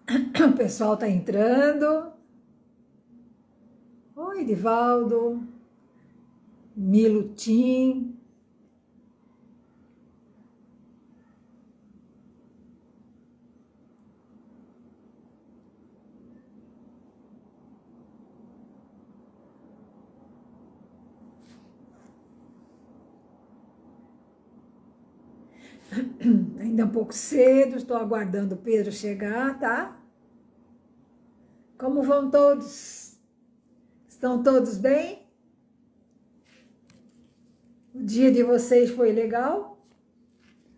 O pessoal está entrando. Oi, Edivaldo, Milutim. Ainda é um pouco cedo, estou aguardando o Pedro chegar, tá? Como vão todos? Estão todos bem? O dia de vocês foi legal?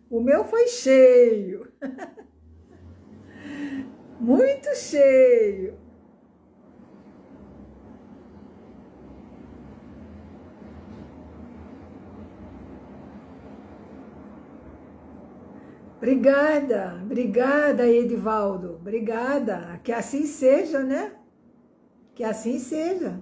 O meu foi cheio, muito cheio. Obrigada, obrigada, Edivaldo, obrigada. Que assim seja, né? Que assim seja.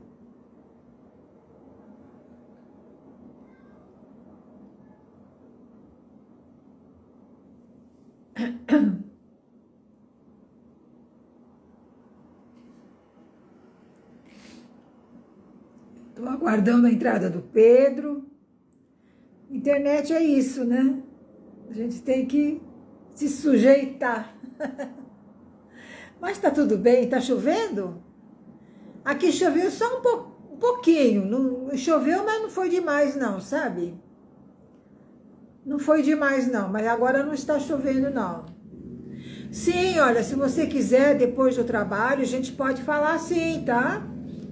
Estou aguardando a entrada do Pedro. Internet é isso, né? A gente tem que se sujeitar. Mas tá tudo bem, tá chovendo? Aqui choveu só um pouquinho. Não choveu, mas não foi demais não, sabe? Não foi demais não, mas agora não está chovendo não. Sim, olha, se você quiser, depois do trabalho, a gente pode falar sim, tá?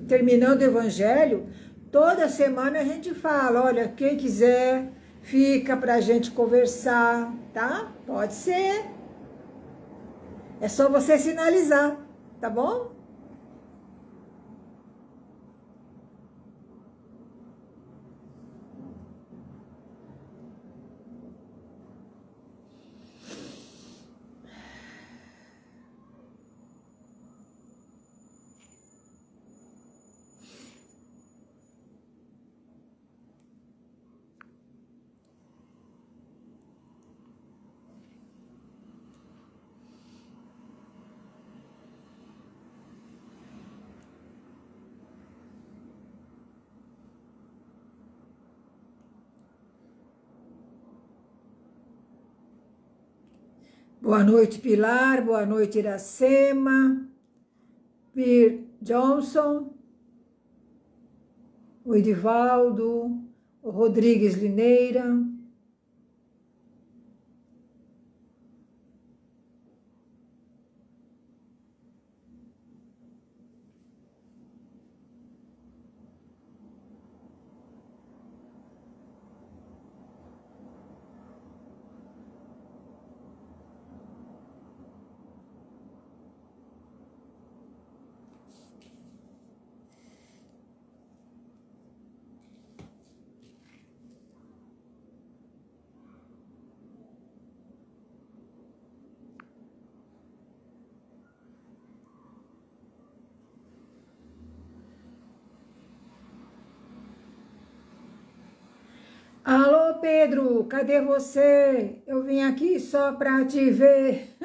Terminando o evangelho, toda semana a gente fala, olha, quem quiser, fica pra gente conversar, tá? Pode ser. É só você sinalizar, tá bom? Boa noite, Pilar. Boa noite, Iracema. Pir Johnson. O Edivaldo. O Rodrigues Lineira. Alô, Pedro, cadê você? Eu vim aqui só para te ver.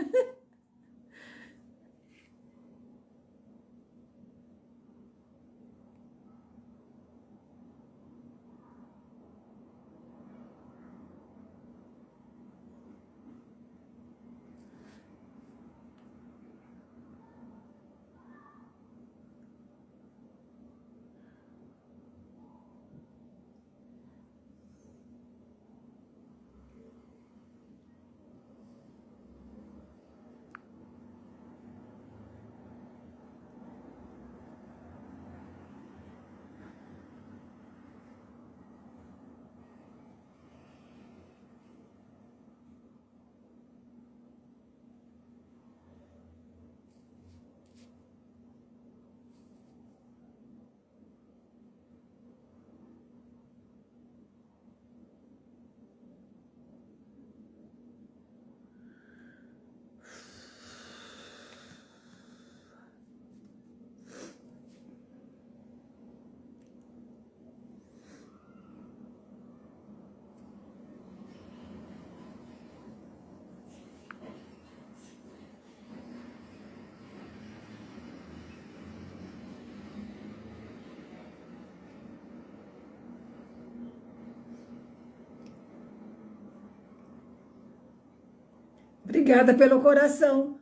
Obrigada pelo coração.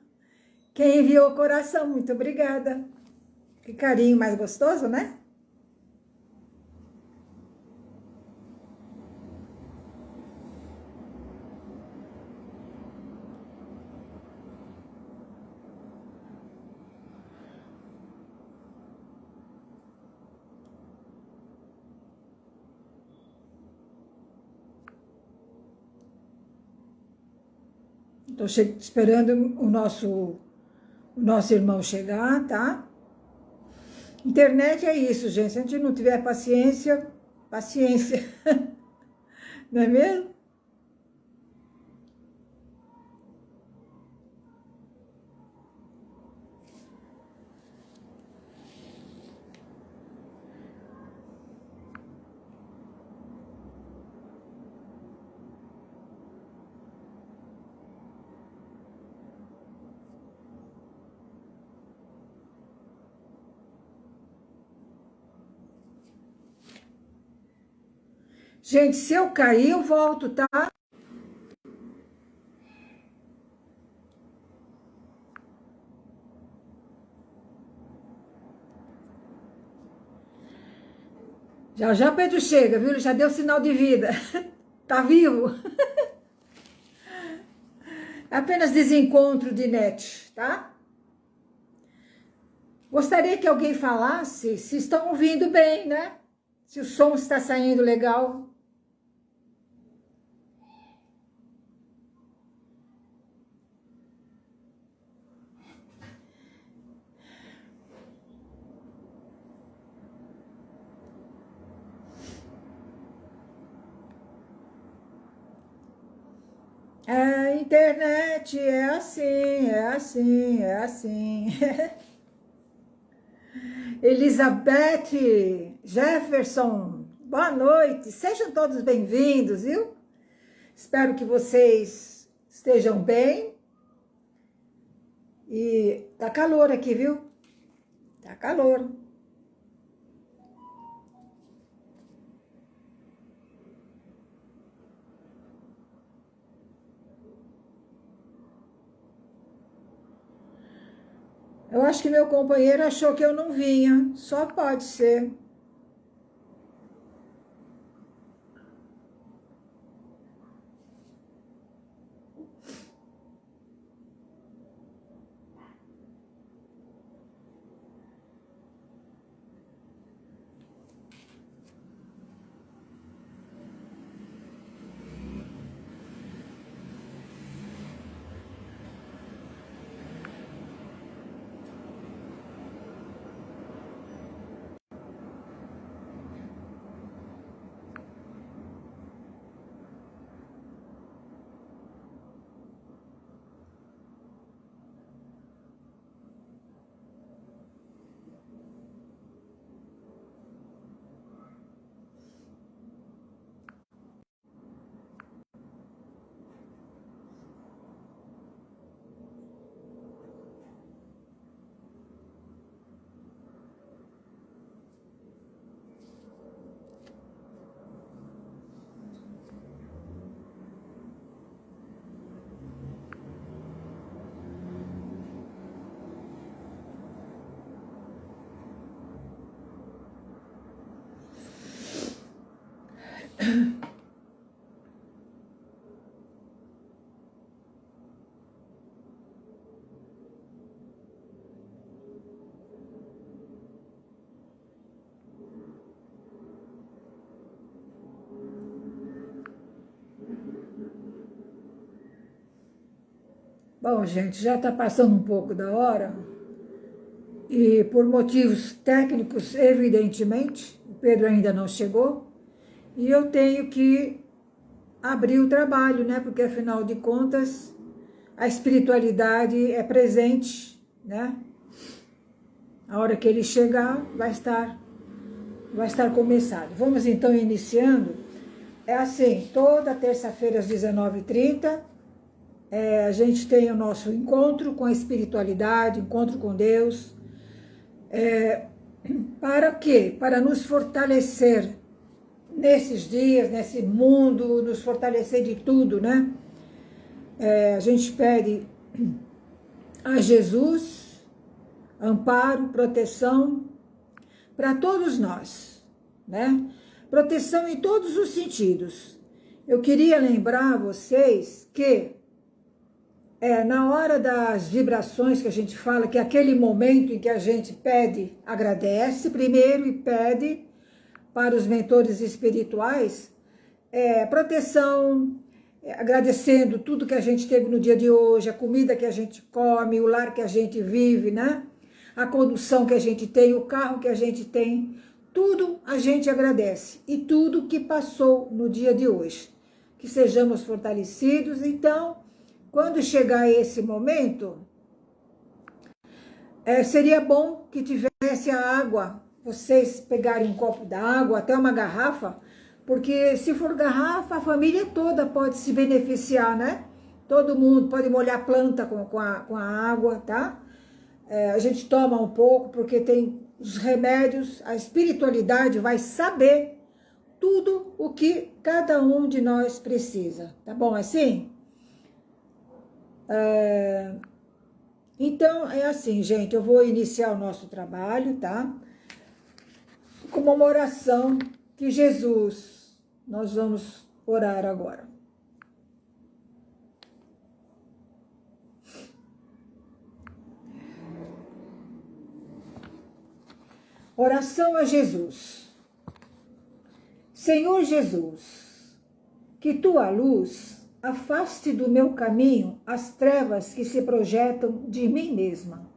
Quem enviou o coração, muito obrigada. Que carinho mais gostoso, né? Estou esperando o nosso irmão chegar, tá? Internet é isso, gente. Se a gente não tiver paciência, paciência. Não é mesmo? Gente, se eu cair, eu volto, tá? Já já Pedro chega, viu? Ele já deu sinal de vida. Tá vivo? É apenas desencontro de net, tá? Gostaria que alguém falasse se estão ouvindo bem, né? Se o som está saindo legal. A internet é assim, é assim, é assim. Elizabeth Jefferson, boa noite. Sejam todos bem-vindos, viu? Espero que vocês estejam bem. E tá calor aqui, viu? Tá calor. Eu acho que meu companheiro achou que eu não vinha. Só pode ser. Bom, gente, já está passando um pouco da hora e por motivos técnicos, evidentemente, o Pedro ainda não chegou e eu tenho que abrir o trabalho, né? Porque afinal de contas a espiritualidade é presente, né? A hora que ele chegar vai estar começado. Vamos então iniciando. É assim, toda terça-feira às 19h30, a gente tem o nosso encontro com a espiritualidade, encontro com Deus. Para quê? Para nos fortalecer nesses dias, nesse mundo, nos fortalecer de tudo, né? A gente pede a Jesus amparo, proteção para todos nós, né? Proteção em todos os sentidos. Eu queria lembrar vocês que na hora das vibrações que a gente fala, que é aquele momento em que a gente pede, agradece primeiro e pede para os mentores espirituais proteção, agradecendo tudo que a gente teve no dia de hoje, a comida que a gente come, o lar que a gente vive, né? A condução que a gente tem, o carro que a gente tem, tudo a gente agradece. E tudo que passou no dia de hoje. Que sejamos fortalecidos. Então, quando chegar esse momento, seria bom que tivesse a água, vocês pegarem um copo d'água, até uma garrafa, porque se for garrafa, a família toda pode se beneficiar, né? Todo mundo pode molhar a planta com a água, tá? A gente toma um pouco, porque tem os remédios, a espiritualidade vai saber tudo o que cada um de nós precisa, tá bom assim? Então, é assim, gente, eu vou iniciar o nosso trabalho, tá? Com uma oração que Jesus, nós vamos orar agora. Oração a Jesus. Senhor Jesus, que tua luz afaste do meu caminho as trevas que se projetam de mim mesma.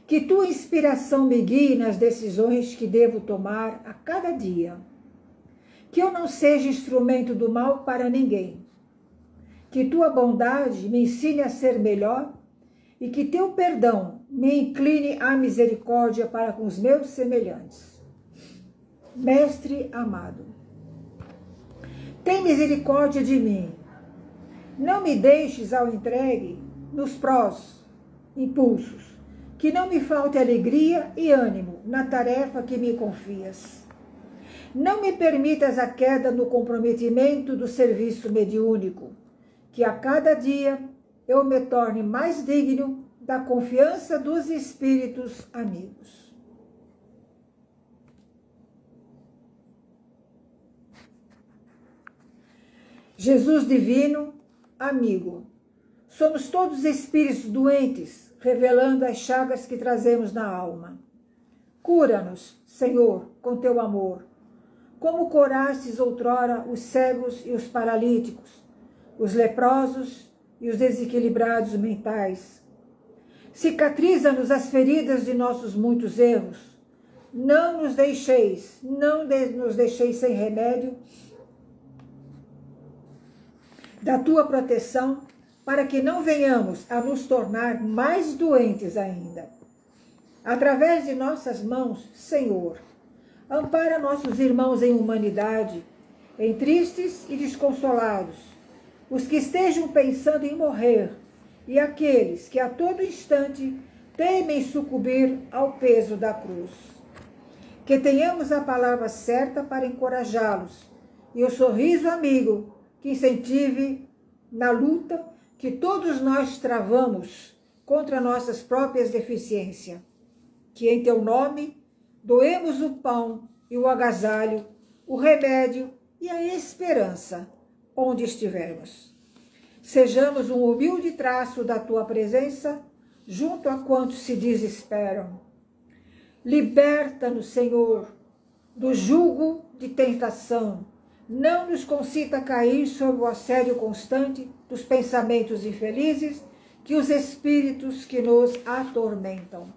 Que tua inspiração me guie nas decisões que devo tomar a cada dia. Que eu não seja instrumento do mal para ninguém. Que tua bondade me ensine a ser melhor e que teu perdão me incline à misericórdia para com os meus semelhantes. Mestre amado, tem misericórdia de mim. Não me deixes ao entregue nos prós impulsos, que não me falte alegria e ânimo na tarefa que me confias. Não me permitas a queda no comprometimento do serviço mediúnico, que a cada dia eu me torne mais digno da confiança dos espíritos amigos. Jesus divino, amigo, somos todos espíritos doentes, revelando as chagas que trazemos na alma. Cura-nos, Senhor, com teu amor, como curastes outrora os cegos e os paralíticos, os leprosos e os desequilibrados mentais. Cicatriza-nos as feridas de nossos muitos erros. Não nos deixeis sem remédio da tua proteção, para que não venhamos a nos tornar mais doentes ainda. Através de nossas mãos, Senhor, ampara nossos irmãos em humanidade, em tristes e desconsolados, os que estejam pensando em morrer e aqueles que a todo instante temem sucumbir ao peso da cruz. Que tenhamos a palavra certa para encorajá-los e o sorriso amigo que incentive na luta que todos nós travamos contra nossas próprias deficiências. Que em teu nome doemos o pão e o agasalho, o remédio e a esperança onde estivermos. Sejamos um humilde traço da tua presença junto a quantos se desesperam. Liberta-nos, Senhor, do jugo de tentação. Não nos concita cair sob o assédio constante dos pensamentos infelizes que os espíritos que nos atormentam.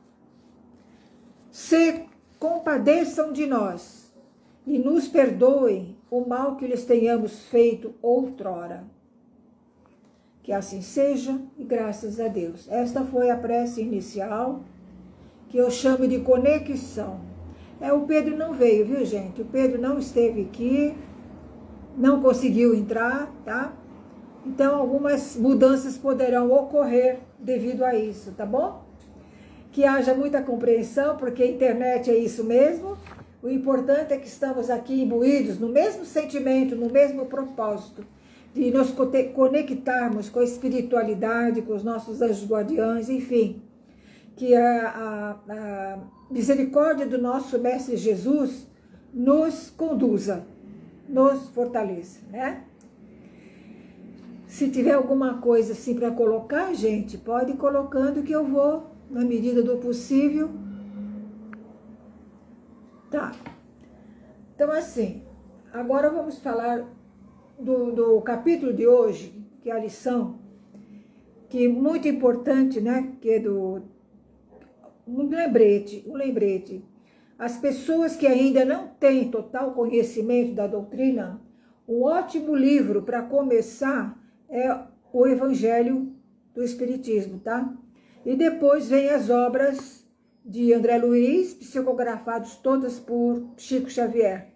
Se compadeçam de nós e nos perdoem o mal que lhes tenhamos feito outrora. Que assim seja e graças a Deus. Esta foi a prece inicial, que eu chamo de conexão. O Pedro não veio, viu, gente? O Pedro não esteve aqui, não conseguiu entrar, tá? Então, algumas mudanças poderão ocorrer devido a isso, tá bom? Que haja muita compreensão, porque a internet é isso mesmo. O importante é que estamos aqui imbuídos no mesmo sentimento, no mesmo propósito, de nos conectarmos com a espiritualidade, com os nossos anjos guardiães, enfim, que a misericórdia do nosso Mestre Jesus nos conduza, nos fortaleça, né? Se tiver alguma coisa assim para colocar, gente, pode ir colocando que eu vou, na medida do possível. Tá. Então, assim, agora vamos falar do capítulo de hoje, que é a lição, que é muito importante, né? Que é um lembrete. As pessoas que ainda não têm total conhecimento da doutrina, um ótimo livro para começar é o Evangelho do Espiritismo, tá? E depois vem as obras de André Luiz, psicografados todas por Chico Xavier,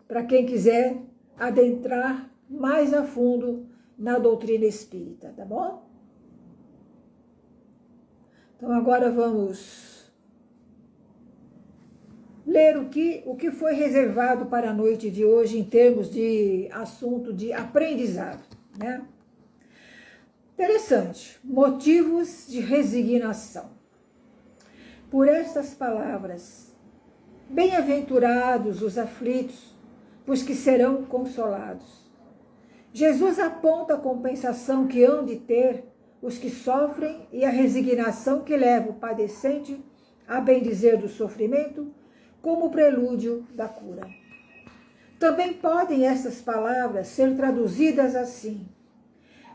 para quem quiser adentrar mais a fundo na doutrina espírita, tá bom? Então agora vamos ler o que foi reservado para a noite de hoje em termos de assunto de aprendizado, né? Interessante. Motivos de resignação. Por estas palavras, bem-aventurados os aflitos, pois que serão consolados. Jesus aponta a compensação que hão de ter os que sofrem e a resignação que leva o padecente a bendizer do sofrimento como prelúdio da cura. Também podem essas palavras ser traduzidas assim: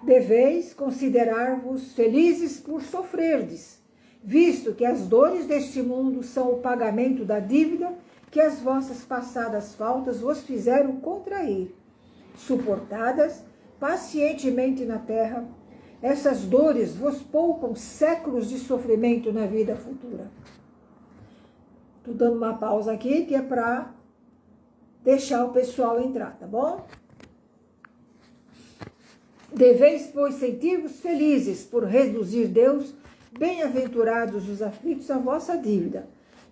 deveis considerar-vos felizes por sofrerdes, visto que as dores deste mundo são o pagamento da dívida que as vossas passadas faltas vos fizeram contrair. Suportadas pacientemente na terra, essas dores vos poupam séculos de sofrimento na vida futura. Estou dando uma pausa aqui, que é para deixar o pessoal entrar, tá bom? Deveis, pois, sentir-vos felizes por reduzir Deus, bem-aventurados os aflitos, a vossa dívida,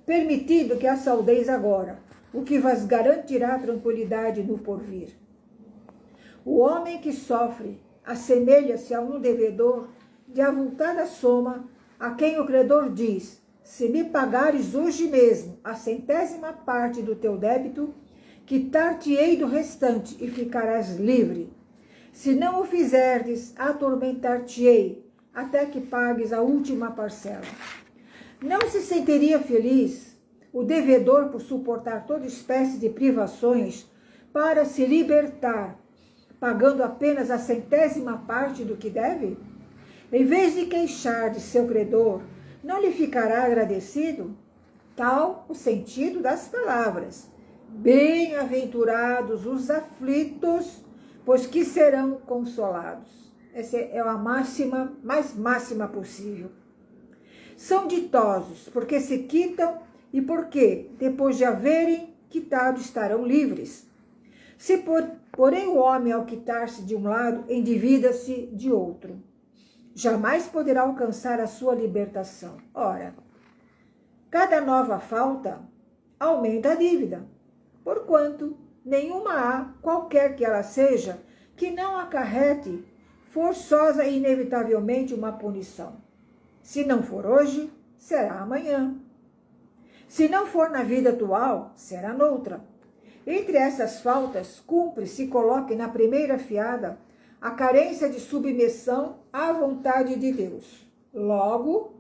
permitido que a saudeis agora, o que vos garantirá tranquilidade no porvir. O homem que sofre assemelha-se a um devedor de avultada soma, a quem o credor diz: se me pagares hoje mesmo a 100ª parte do teu débito, quitar-te-ei do restante e ficarás livre. Se não o fizerdes, atormentar-te-ei até que pagues a última parcela. Não se sentiria feliz o devedor por suportar toda espécie de privações para se libertar, pagando apenas a 100ª parte do que deve? Em vez de queixar de seu credor, não lhe ficará agradecido? Tal o sentido das palavras. Bem-aventurados os aflitos, pois que serão consolados. Essa é a máxima, mais máxima possível. São ditosos, porque se quitam e porque, depois de haverem quitado, estarão livres. Se, porém, o homem, ao quitar-se de um lado, endivida-se de outro, jamais poderá alcançar a sua libertação. Ora, cada nova falta aumenta a dívida, porquanto nenhuma há, qualquer que ela seja, que não acarrete forçosa e inevitavelmente uma punição. Se não for hoje, será amanhã. Se não for na vida atual, será noutra. Entre essas faltas, cumpre se coloque na primeira fiada a carência de submissão à vontade de Deus. Logo,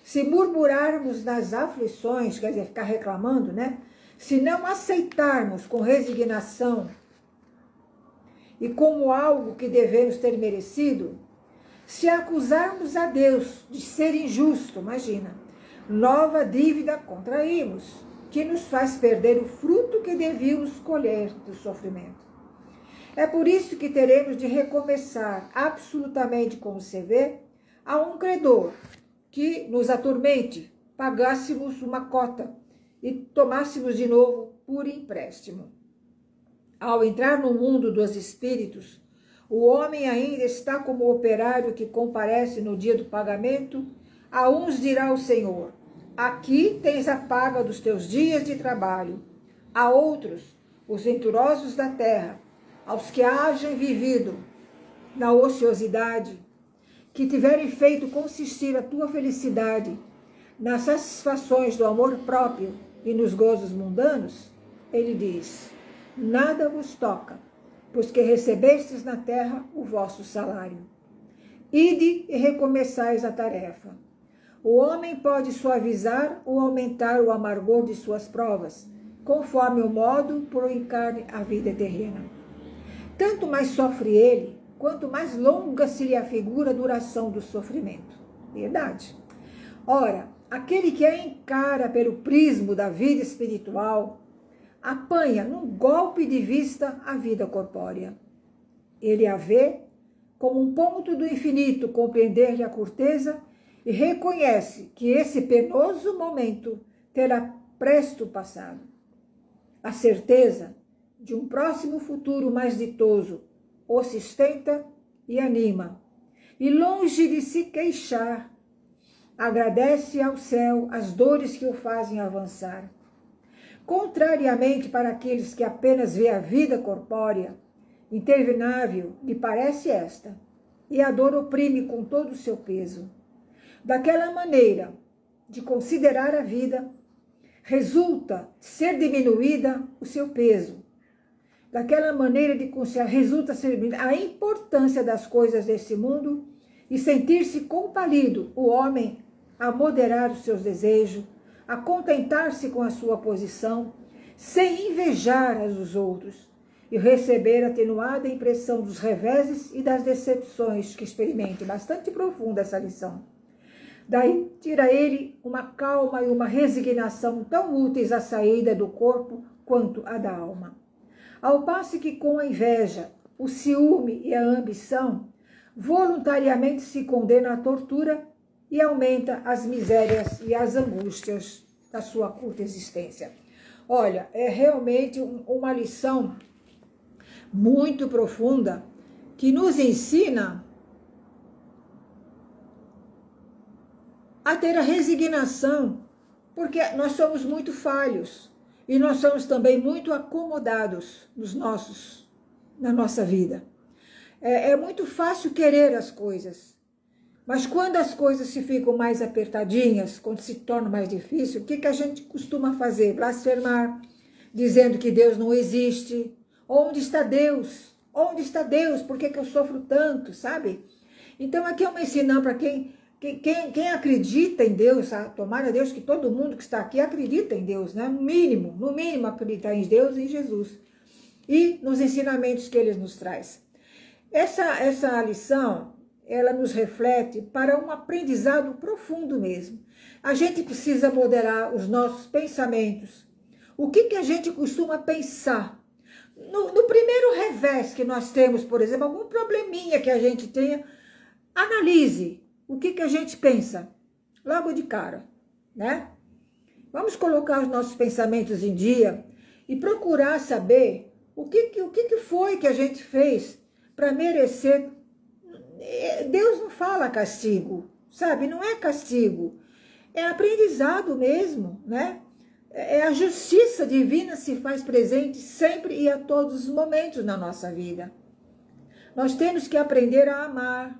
se murmurarmos nas aflições, quer dizer, ficar reclamando, né? Se não aceitarmos com resignação e como algo que devemos ter merecido, se acusarmos a Deus de ser injusto, imagina, nova dívida contraímos, que nos faz perder o fruto que devíamos colher do sofrimento. É por isso que teremos de recomeçar absolutamente como se vê a um credor que nos atormente, pagássemos uma cota e tomássemos de novo por empréstimo. Ao entrar no mundo dos espíritos, o homem ainda está como operário que comparece no dia do pagamento. A uns dirá o Senhor: aqui tens a paga dos teus dias de trabalho. A outros, os venturosos da terra, aos que hajem vivido na ociosidade, que tiverem feito consistir a tua felicidade nas satisfações do amor próprio e nos gozos mundanos, ele diz: nada vos toca, pois que recebestes na terra o vosso salário. Ide e recomeçais a tarefa. O homem pode suavizar ou aumentar o amargor de suas provas, conforme o modo por encarne a vida terrena. Tanto mais sofre ele, quanto mais longa se lhe afigura a duração do sofrimento. Verdade. Ora, aquele que a encara pelo prisma da vida espiritual, apanha num golpe de vista a vida corpórea. Ele a vê como um ponto do infinito, compreender-lhe a curteza, e reconhece que esse penoso momento terá presto passado. A certeza de um próximo futuro mais ditoso o sustenta e anima, e longe de se queixar, agradece ao céu as dores que o fazem avançar. Contrariamente para aqueles que apenas vê a vida corpórea, interminável lhe parece esta, e a dor oprime com todo o seu peso. Daquela maneira de considerar a vida, resulta ser diminuída o seu peso. Daquela maneira de considerar, resulta ser diminuída a importância das coisas desse mundo e sentir-se compelido o homem a moderar os seus desejos, a contentar-se com a sua posição, sem invejar as dos outros, e receber a atenuada impressão dos reveses e das decepções que experimente. Bastante profunda essa lição. Daí tira ele uma calma e uma resignação tão úteis à saída do corpo quanto à da alma. Ao passo que com a inveja, o ciúme e a ambição, voluntariamente se condena à tortura e aumenta as misérias e as angústias da sua curta existência. Olha, é realmente uma lição muito profunda que nos ensina a ter a resignação, porque nós somos muito falhos e nós somos também muito acomodados na nossa vida. É muito fácil querer as coisas, mas quando as coisas se ficam mais apertadinhas, quando se torna mais difícil, o que a gente costuma fazer? Blasfemar, dizendo que Deus não existe. Onde está Deus? Onde está Deus? Por que eu sofro tanto, sabe? Então aqui é uma ensinão para quem acredita em Deus, tomara Deus que todo mundo que está aqui acredita em Deus, né? No mínimo acreditar em Deus e em Jesus. E nos ensinamentos que Ele nos traz. Essa lição, ela nos reflete para um aprendizado profundo mesmo. A gente precisa moderar os nossos pensamentos. O que a gente costuma pensar? No primeiro revés que nós temos, por exemplo, algum probleminha que a gente tenha, analise o que a gente pensa logo de cara, né? Vamos colocar os nossos pensamentos em dia e procurar saber o que foi que a gente fez para merecer. Deus não fala castigo, sabe? Não é castigo, é aprendizado mesmo, né? A justiça divina se faz presente sempre e a todos os momentos na nossa vida. Nós temos que aprender a amar.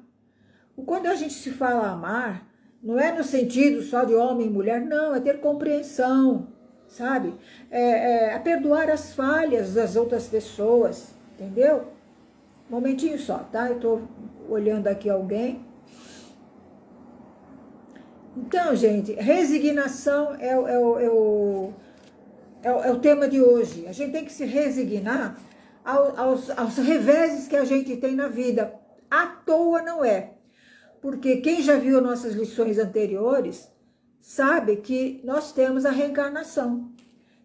Quando a gente se fala amar, não é no sentido só de homem e mulher, não, é ter compreensão, sabe? É perdoar as falhas das outras pessoas, entendeu? Um momentinho só, tá? Eu tô olhando aqui alguém. Então, gente, resignação é o tema de hoje. A gente tem que se resignar aos reveses que a gente tem na vida. À toa não é. Porque quem já viu nossas lições anteriores sabe que nós temos a reencarnação.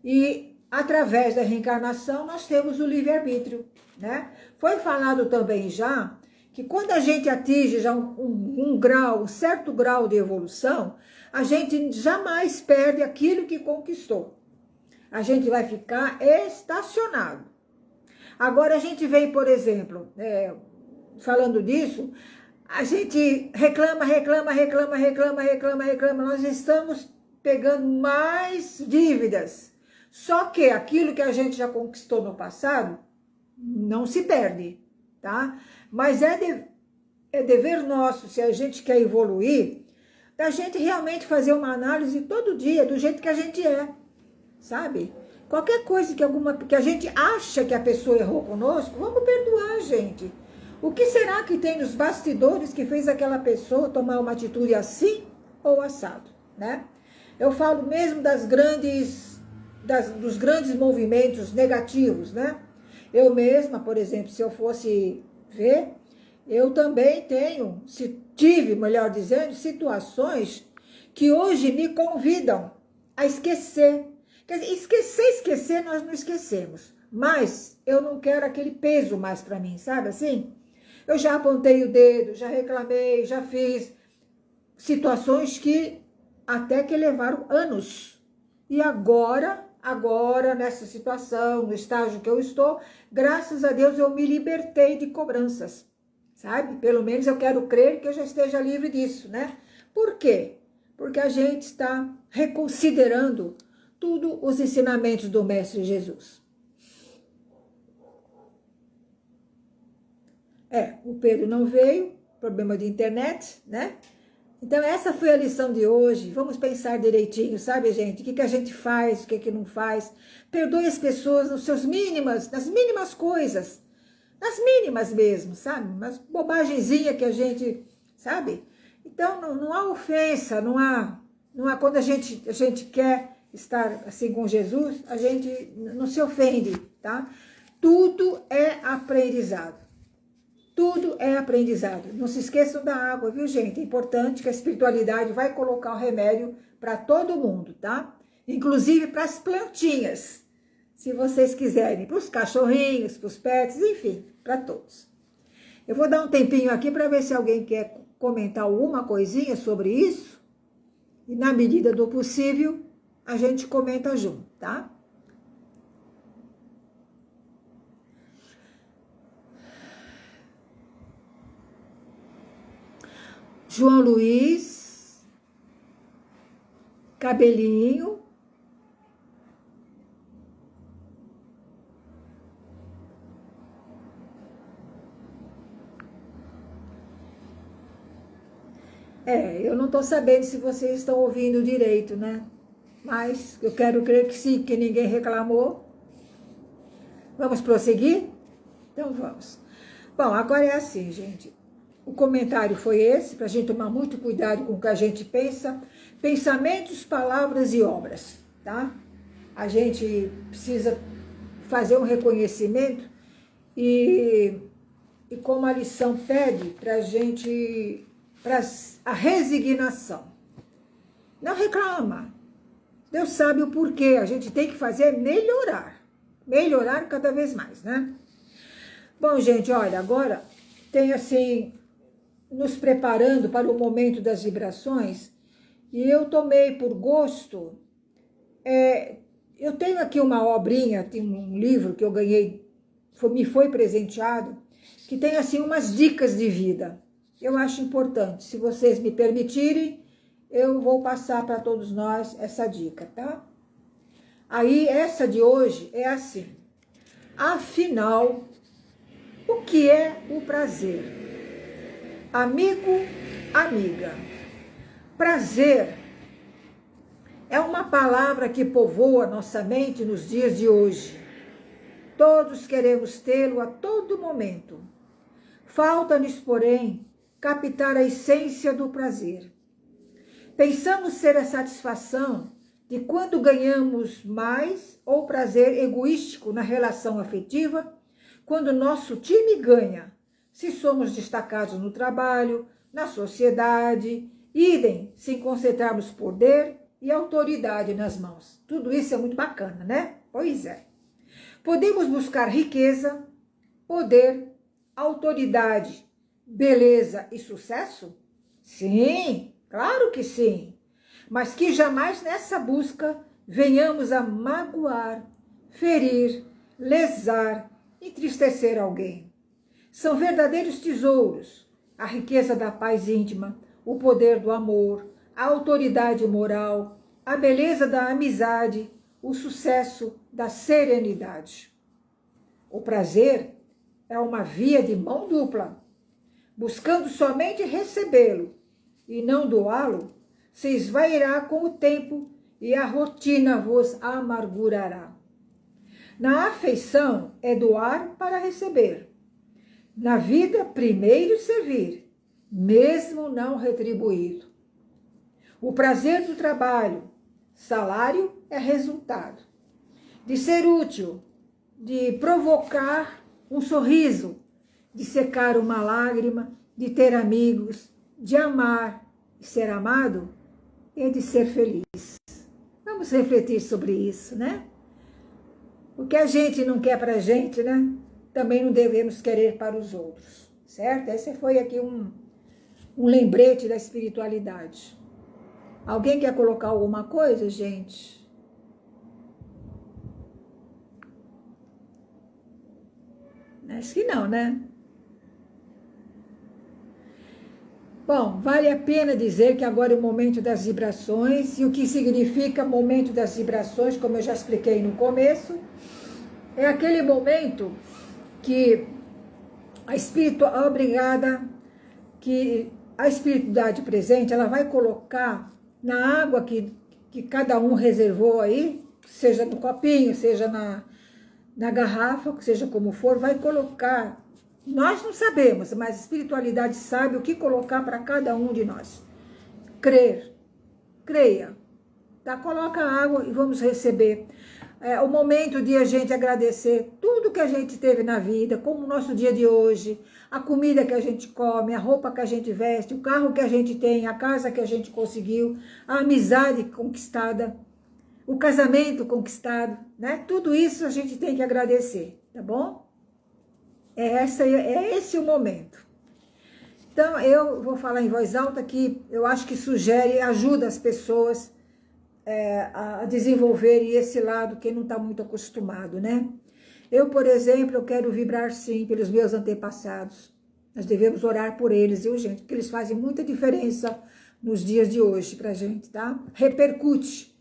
E através da reencarnação nós temos o livre-arbítrio, né? Foi falado também já que quando a gente atinge já um certo grau de evolução, a gente jamais perde aquilo que conquistou. A gente vai ficar estacionado. Agora a gente vem, por exemplo, falando disso, a gente reclama, nós estamos pegando mais dívidas. Só que aquilo que a gente já conquistou no passado não se perde, tá? Mas é dever nosso, se a gente quer evoluir, da gente realmente fazer uma análise todo dia, do jeito que a gente é, sabe? Qualquer coisa que a gente acha que a pessoa errou conosco, vamos perdoar, gente. O que será que tem nos bastidores que fez aquela pessoa tomar uma atitude assim ou assado, né? Eu falo mesmo dos grandes movimentos negativos, né? Eu mesma, por exemplo, se eu fosse ver, eu também tive, melhor dizendo, situações que hoje me convidam a esquecer. Quer dizer, esquecer, nós não esquecemos. Mas eu não quero aquele peso mais para mim, sabe assim? Eu já apontei o dedo, já reclamei, já fiz situações que até que levaram anos. E agora, nessa situação, no estágio que eu estou, graças a Deus eu me libertei de cobranças, sabe? Pelo menos eu quero crer que eu já esteja livre disso, né? Por quê? Porque a gente está reconsiderando tudo os ensinamentos do Mestre Jesus. O Pedro não veio, problema de internet, né? Então essa foi a lição de hoje. Vamos pensar direitinho, sabe, gente? O que a gente faz, o que não faz. Perdoe as pessoas nas mínimas coisas. Nas mínimas mesmo, sabe? Umas bobagenzinhas que a gente, sabe? Então não há ofensa, não há quando a gente quer estar assim com Jesus, a gente não se ofende, tá? Tudo é aprendizado. Tudo é aprendizado. Não se esqueçam da água, viu, gente? É importante que a espiritualidade vai colocar o remédio para todo mundo, tá? Inclusive para as plantinhas, se vocês quiserem, para os cachorrinhos, para os pets, enfim, para todos. Eu vou dar um tempinho aqui para ver se alguém quer comentar alguma coisinha sobre isso. E na medida do possível, a gente comenta junto, tá? João Luiz, cabelinho. Eu não estou sabendo se vocês estão ouvindo direito, né? Mas eu quero crer que sim, que ninguém reclamou. Vamos prosseguir? Então vamos. Bom, agora é assim, gente. O comentário foi esse, para a gente tomar muito cuidado com o que a gente pensa. Pensamentos, palavras e obras, tá? A gente precisa fazer um reconhecimento e como a lição pede para a gente, para a resignação. Não reclama. Deus sabe o porquê. A gente tem que fazer melhorar. Melhorar cada vez mais, né? Bom, gente, olha, agora tem assim, nos preparando para o momento das vibrações, e eu tomei por gosto, eu tenho aqui uma obrinha, tem um livro que eu ganhei, me foi presenteado, que tem assim umas dicas de vida. Eu acho importante, se vocês me permitirem, eu vou passar para todos nós essa dica, tá? Aí, essa de hoje é assim: afinal, o que é o prazer? Amigo, amiga, prazer é uma palavra que povoa nossa mente nos dias de hoje. Todos queremos tê-lo a todo momento. Falta-nos, porém, captar a essência do prazer. Pensamos ser a satisfação de quando ganhamos mais ou prazer egoístico na relação afetiva, quando nosso time ganha, se somos destacados no trabalho, na sociedade, idem se concentrarmos poder e autoridade nas mãos. Tudo isso é muito bacana, né? Pois é. Podemos buscar riqueza, poder, autoridade, beleza e sucesso? Sim, claro que sim. Mas que jamais nessa busca venhamos a magoar, ferir, lesar, entristecer alguém. São verdadeiros tesouros, a riqueza da paz íntima, o poder do amor, a autoridade moral, a beleza da amizade, o sucesso da serenidade. O prazer é uma via de mão dupla. Buscando somente recebê-lo e não doá-lo, se esvairá com o tempo e a rotina vos amargurará. Na afeição é doar para receber. Na vida, primeiro servir, mesmo não retribuído. O prazer do trabalho, salário é resultado. De ser útil, de provocar um sorriso, de secar uma lágrima, de ter amigos, de amar e ser amado, e de ser feliz. Vamos refletir sobre isso, né? O que a gente não quer para a gente, né? Também não devemos querer para os outros, certo? Esse foi aqui um lembrete da espiritualidade. Alguém quer colocar alguma coisa, gente? Acho que não, né? Bom, vale a pena dizer que agora é o momento das vibrações, e o que significa momento das vibrações, como eu já expliquei no começo, é aquele momento que a espiritualidade presente, ela vai colocar na água que cada um reservou aí, seja no copinho, seja na garrafa, seja como for, vai colocar. Nós não sabemos, mas a espiritualidade sabe o que colocar para cada um de nós. Crer, creia, tá? Coloca a água e vamos receber. É o momento de a gente agradecer tudo que a gente teve na vida, como o nosso dia de hoje, a comida que a gente come, a roupa que a gente veste, o carro que a gente tem, a casa que a gente conseguiu, a amizade conquistada, o casamento conquistado, né? Tudo isso a gente tem que agradecer, tá bom? É esse o momento. Então, eu vou falar em voz alta que eu acho que sugere, ajuda as pessoas a desenvolverem esse lado que não está muito acostumado, né? Eu, por exemplo, eu quero vibrar sim pelos meus antepassados. Nós devemos orar por eles, viu, gente? Porque eles fazem muita diferença nos dias de hoje pra gente, tá? Repercute.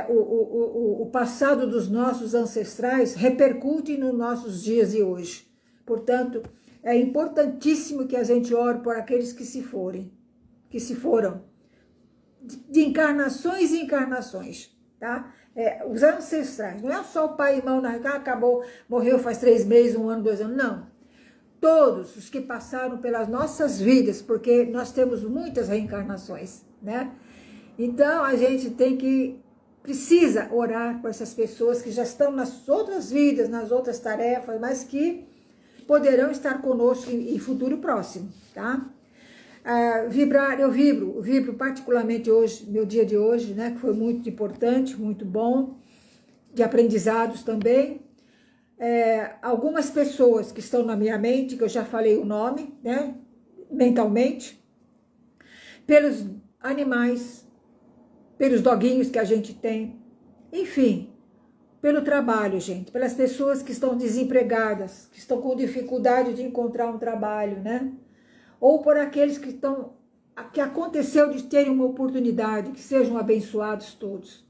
O passado dos nossos ancestrais repercute nos nossos dias de hoje. Portanto, é importantíssimo que a gente ore por aqueles que se foram, de encarnações e encarnações, tá? Os ancestrais, não é só o pai e irmão, não, acabou, morreu faz 3 meses, 1 ano, 2 anos, não. Todos os que passaram pelas nossas vidas, porque nós temos muitas reencarnações, né? Então, a gente precisa orar por essas pessoas que já estão nas outras vidas, nas outras tarefas, mas que poderão estar conosco em futuro próximo, tá? Vibrar, eu vibro particularmente hoje, meu dia de hoje, né, que foi muito importante, muito bom, de aprendizados também. Algumas pessoas que estão na minha mente, que eu já falei o nome, né, mentalmente, pelos animais, pelos doguinhos que a gente tem, enfim, pelo trabalho, gente, pelas pessoas que estão desempregadas, que estão com dificuldade de encontrar um trabalho, né? Ou por aqueles que aconteceu de terem uma oportunidade, que sejam abençoados todos.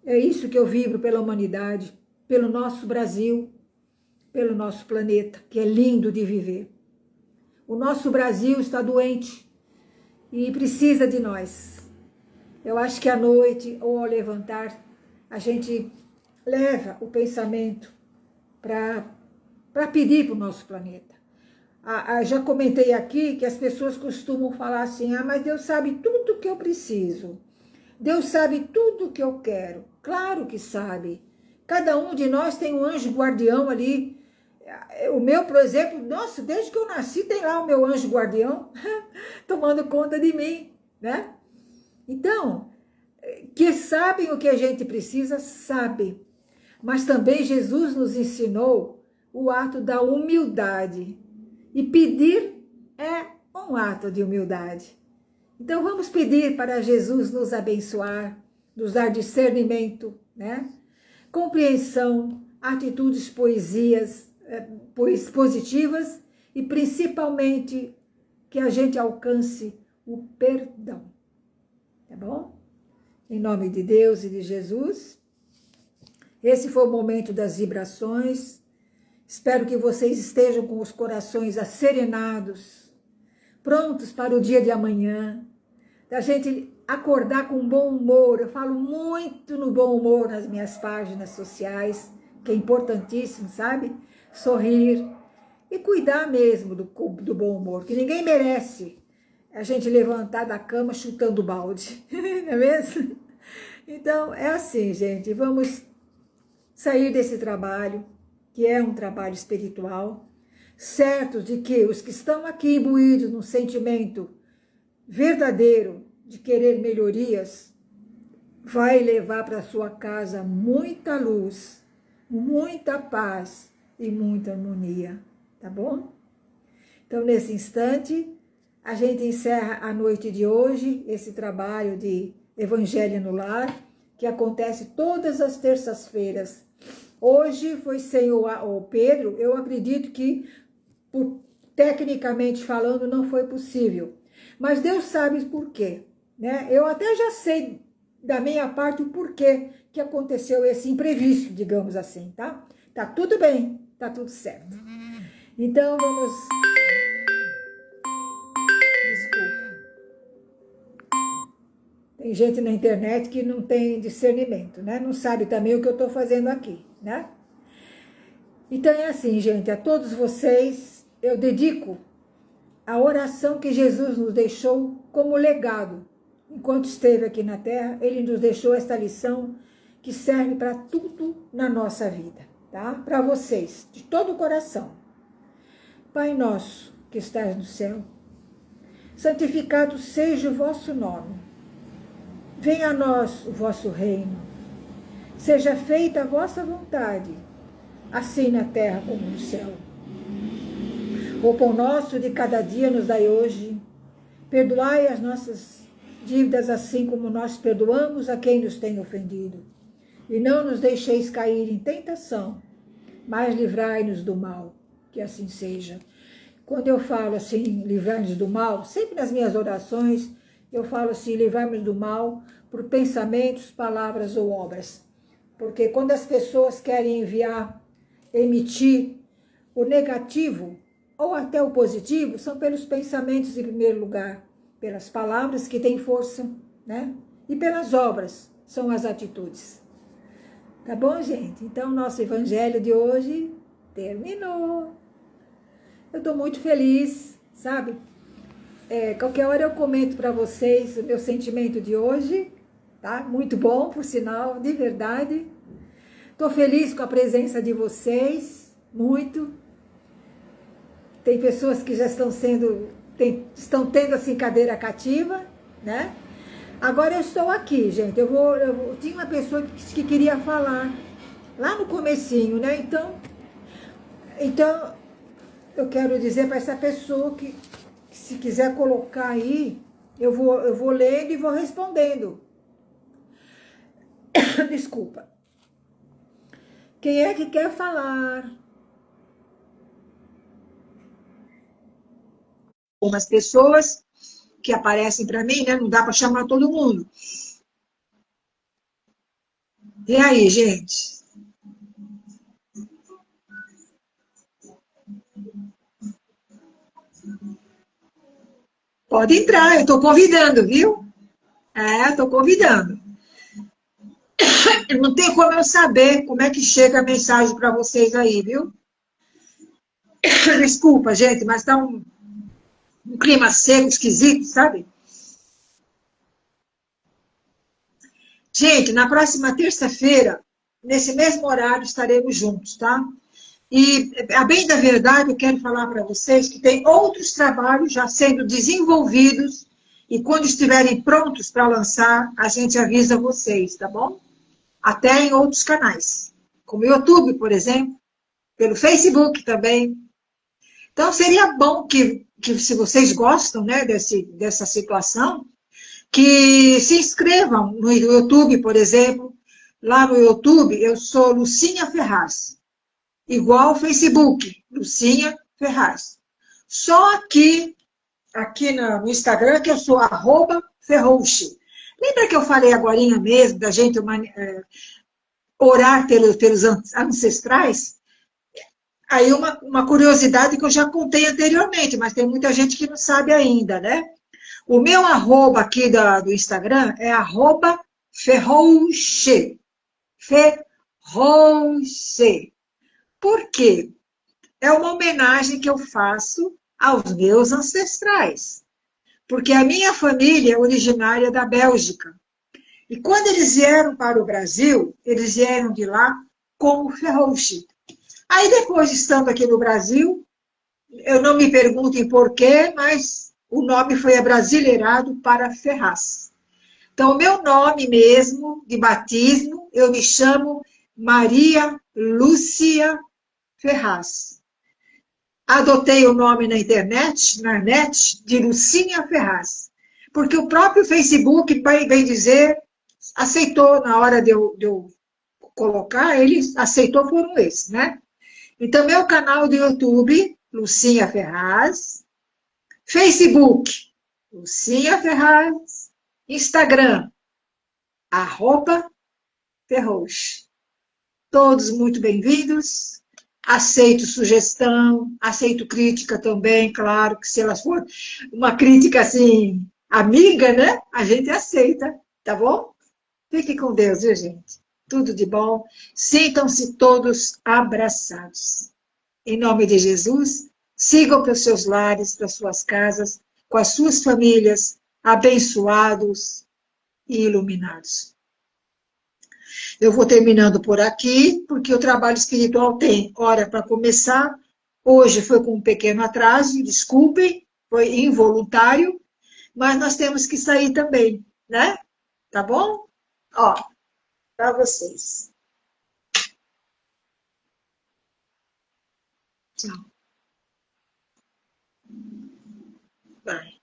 É isso que eu vibro pela humanidade, pelo nosso Brasil, pelo nosso planeta, que é lindo de viver. O nosso Brasil está doente e precisa de nós. Eu acho que à noite ou ao levantar, a gente leva o pensamento para pedir para o nosso planeta. Já comentei aqui que as pessoas costumam falar assim, mas Deus sabe tudo o que eu preciso. Deus sabe tudo o que eu quero. Claro que sabe. Cada um de nós tem um anjo guardião ali. O meu, por exemplo, nossa, desde que eu nasci tem lá o meu anjo guardião tomando conta de mim, né? Então, que sabem o que a gente precisa, sabe. Mas também Jesus nos ensinou o ato da humildade. E pedir é um ato de humildade. Então vamos pedir para Jesus nos abençoar, nos dar discernimento, né? Compreensão, atitudes positivas e principalmente que a gente alcance o perdão. Tá bom? Em nome de Deus e de Jesus. Esse foi o momento das vibrações. Espero que vocês estejam com os corações asserenados, prontos para o dia de amanhã, da gente acordar com bom humor. Eu falo muito no bom humor nas minhas páginas sociais, que é importantíssimo, sabe? Sorrir e cuidar mesmo do bom humor, que ninguém merece a gente levantar da cama chutando balde, não é mesmo? Então, é assim, gente, vamos sair desse trabalho, que é um trabalho espiritual, certos de que os que estão aqui imbuídos num sentimento verdadeiro de querer melhorias, vai levar para sua casa muita luz, muita paz e muita harmonia, tá bom? Então, nesse instante, a gente encerra a noite de hoje, esse trabalho de Evangelho no Lar, que acontece todas as terças-feiras. Hoje foi sem o Pedro, eu acredito que, tecnicamente falando, não foi possível. Mas Deus sabe por quê, né? Eu até já sei da minha parte o porquê que aconteceu esse imprevisto, digamos assim, tá? Tá tudo bem, tá tudo certo. Então vamos... Desculpa. Tem gente na internet que não tem discernimento, né? Não sabe também o que eu estou fazendo aqui, né? Então é assim, gente, a todos vocês eu dedico a oração que Jesus nos deixou como legado. Enquanto esteve aqui na Terra, Ele nos deixou esta lição que serve para tudo na nossa vida, tá? Para vocês, de todo o coração. Pai nosso que estás no céu, santificado seja o vosso nome. Venha a nós o vosso reino. Seja feita a vossa vontade, assim na terra como no céu. O pão nosso de cada dia nos dai hoje. Perdoai as nossas dívidas, assim como nós perdoamos a quem nos tem ofendido. E não nos deixeis cair em tentação, mas livrai-nos do mal, que assim seja. Quando eu falo assim, livrai-nos do mal, sempre nas minhas orações, eu falo assim, livrai-nos do mal por pensamentos, palavras ou obras. Porque quando as pessoas querem emitir o negativo ou até o positivo, são pelos pensamentos em primeiro lugar, pelas palavras que têm força, né? E pelas obras, são as atitudes. Tá bom, gente? Então, nosso evangelho de hoje terminou. Eu estou muito feliz, sabe? Qualquer hora eu comento para vocês o meu sentimento de hoje, tá? Muito bom, por sinal, de verdade. Estou feliz com a presença de vocês, muito. Tem pessoas que já estão tendo assim cadeira cativa, né? Agora eu estou aqui, gente. Tinha uma pessoa que queria falar lá no comecinho, né? Então eu quero dizer para essa pessoa que se quiser colocar aí, eu vou lendo e vou respondendo. Desculpa. Quem é que quer falar? Umas pessoas que aparecem para mim, né? Não dá para chamar todo mundo. E aí, gente? Pode entrar, eu estou convidando, viu? Estou convidando. Não tem como eu saber como é que chega a mensagem para vocês aí, viu? Desculpa, gente, mas está um clima seco, esquisito, sabe? Gente, na próxima terça-feira, nesse mesmo horário, estaremos juntos, tá? E, a bem da verdade, eu quero falar para vocês que tem outros trabalhos já sendo desenvolvidos e quando estiverem prontos para lançar, a gente avisa vocês, tá bom? Até em outros canais, como o YouTube, por exemplo, pelo Facebook também. Então, seria bom que se vocês gostam, né, dessa situação, que se inscrevam no YouTube, por exemplo. Lá no YouTube, eu sou Lucinha Ferraz. Igual o Facebook, Lucinha Ferraz. Só aqui no Instagram, que eu sou @ferrouche. Lembra que eu falei agorinha mesmo, da gente orar pelos ancestrais? Aí uma curiosidade que eu já contei anteriormente, mas tem muita gente que não sabe ainda, né? O meu arroba aqui do Instagram é arroba Ferrouche. Ferrouche. Por quê? É uma homenagem que eu faço aos meus ancestrais. Porque a minha família é originária da Bélgica. E quando eles vieram para o Brasil, eles vieram de lá como Ferrouche. Aí depois, estando aqui no Brasil, eu não me perguntem por quê, mas o nome foi abrasileirado para Ferraz. Então, o meu nome mesmo, de batismo, eu me chamo Maria Lúcia Ferraz. Adotei o nome na internet, na net, de Lucinha Ferraz. Porque o próprio Facebook, bem dizer, aceitou na hora de eu colocar, ele aceitou por um esse, né? Então, meu canal do YouTube, Lucinha Ferraz, Facebook, Lucinha Ferraz, Instagram, arroba Ferroz. Todos muito bem-vindos. Aceito sugestão, aceito crítica também, claro, que se elas for uma crítica assim, amiga, né? A gente aceita, tá bom? Fique com Deus, viu, gente? Tudo de bom. Sintam-se todos abraçados. Em nome de Jesus, sigam para os seus lares, para as suas casas, com as suas famílias, abençoados e iluminados. Eu vou terminando por aqui, porque o trabalho espiritual tem hora para começar. Hoje foi com um pequeno atraso, desculpem, foi involuntário, mas nós temos que sair também, né? Tá bom? Ó, para vocês. Tchau. Bye.